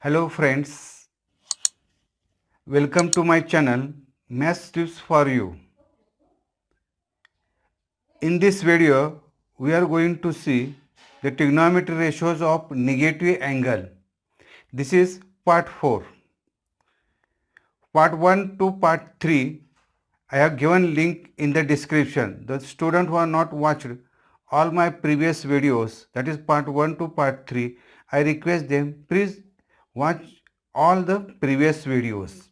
Hello friends, welcome to my channel Maths Tips for You. In this video, we are going to see the trigonometry ratios of negative angle. This is part 4. Part 1 to part 3, I have given link in the description. The student who have not watched all my previous videos, that is part 1 to part 3, I request them please watch all the previous videos.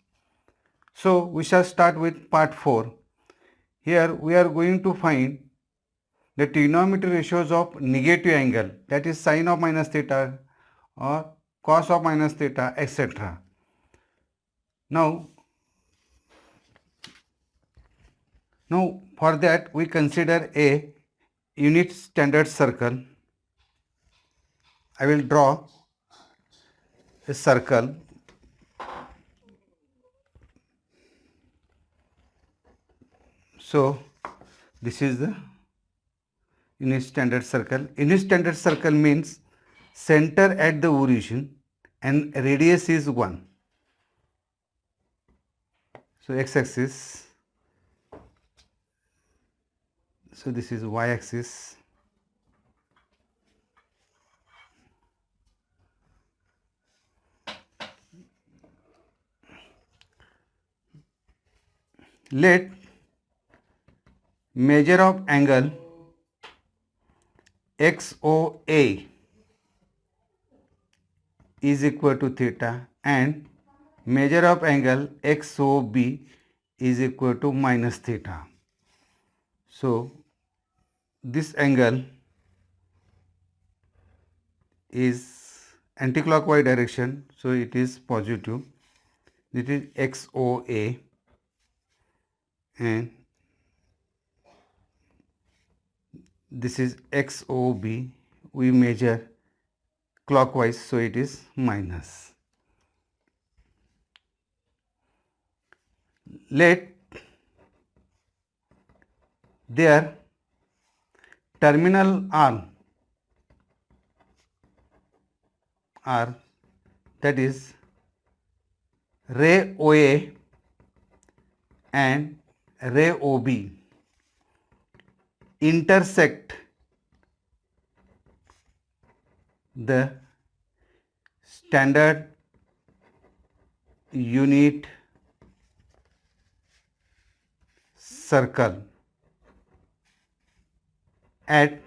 So we shall start with part 4. Here we are going to find the trigonometry ratios of negative angle, that is sine of minus theta or cos of minus theta, etc. Now for that we consider a unit standard circle. I will draw a circle. So this is the unit standard circle. Unit standard circle means center at the origin and radius is 1. So x-axis, so this is y-axis. Let measure of angle XOA is equal to theta and measure of angle XOB is equal to minus theta. So this angle is anticlockwise direction, so it is positive. It is XOA and this is XOB. We measure clockwise, so it is minus. Let their terminal arm are, that is ray OA and ray OB, intersect the standard unit circle at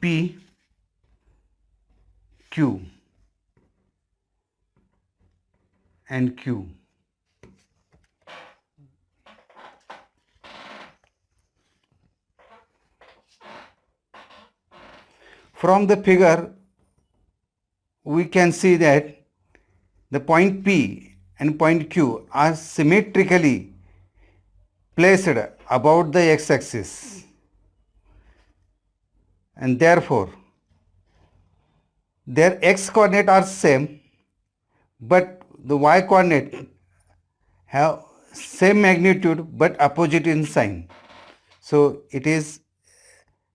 P, Q and Q. From the figure, we can see that the point P and point Q are symmetrically placed about the x-axis, and therefore their x coordinate are same, but the y coordinate have same magnitude but opposite in sign. So it is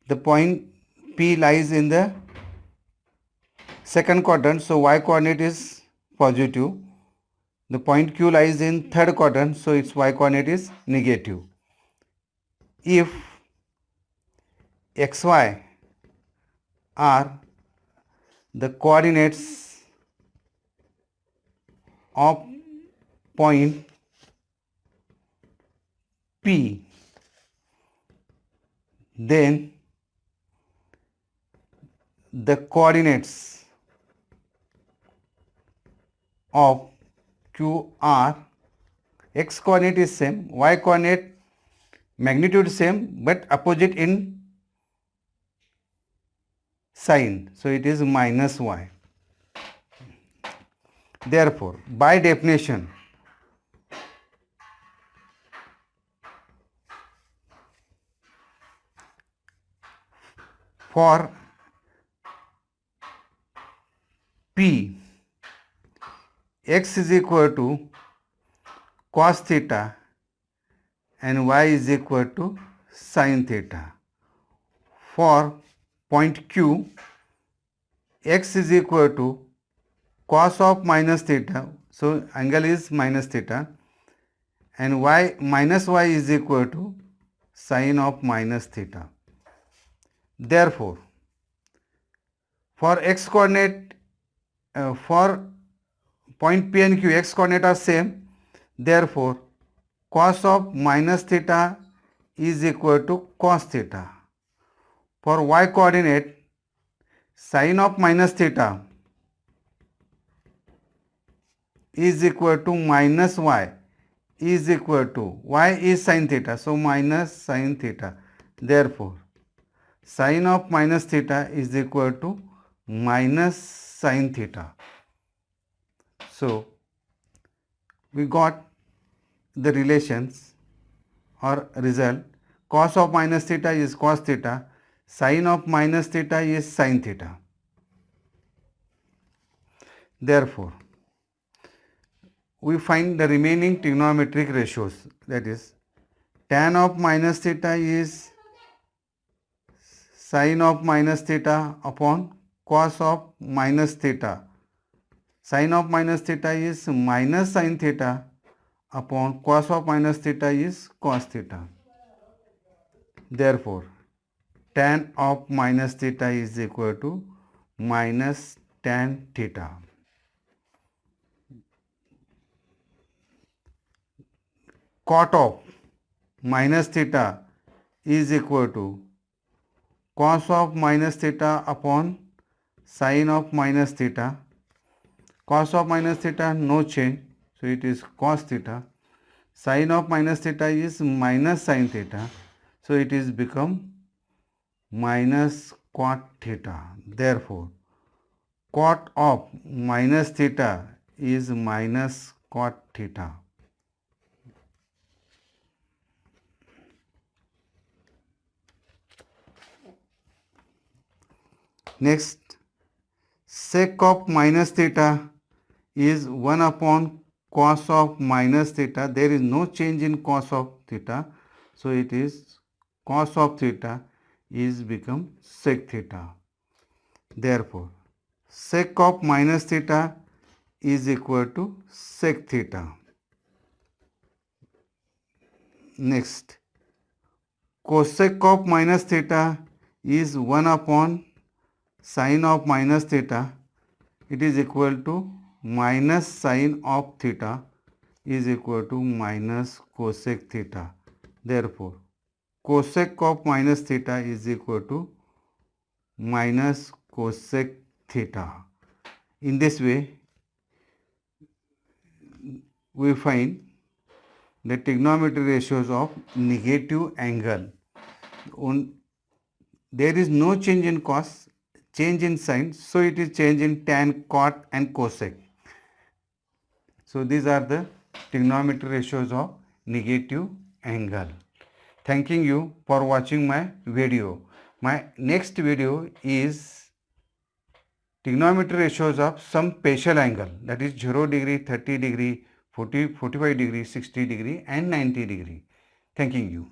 the point P lies in the second quadrant, so y coordinate is positive. The point Q lies in third quadrant, so its y coordinate is negative. If xy are the coordinates of point P, then the coordinates of Q are, x coordinate is same, y coordinate magnitude same but opposite in sign, so it is minus y. Therefore, by definition, for P, x is equal to cos theta and y is equal to sin theta. For point Q, x is equal to cos of minus theta, so angle is minus theta, and y minus y is equal to sine of minus theta. Therefore, for x coordinate, for point P and Q, x coordinate are same. Therefore, cos of minus theta is equal to cos theta. For y coordinate, sine of minus theta is equal to minus y is equal to, y is sin theta, so minus sin theta. Therefore, sine of minus theta is equal to minus sin theta. So, we got the relations or result. Cos of minus theta is cos theta, sine of minus theta is sin theta. Therefore, we find the remaining trigonometric ratios, that is tan of minus theta is sine of minus theta upon cos of minus theta. Sine of minus theta is minus sin theta upon cos of minus theta is cos theta. Therefore, tan of minus theta is equal to minus tan theta. Cot of minus theta is equal to cos of minus theta upon sine of minus theta. Cos of minus theta no change, so it is cos theta. Sine of minus theta is minus sin theta, so it is become minus cot theta. Therefore, cot of minus theta is minus cot theta. Next, sec of minus theta is 1 upon cos of minus theta. There is no change in cos of theta, so it is cos of theta is become sec theta. Therefore, sec of minus theta is equal to sec theta. Next, cosec of minus theta is 1 upon sine of minus theta. It is equal to minus sine of theta is equal to minus cosec theta. Therefore, cosec of minus theta is equal to minus cosec theta. In this way, we find the trigonometry ratios of negative angle. There is no change in cos, change in sine, so it is change in tan, cot and cosec. So these are the trigonometry ratios of negative angle. Thanking you for watching my video. My next video is trigonometry ratios of some partial angle, that is 0 degree, 30 degree, 45 degree, 60 degree and 90 degree. Thanking you.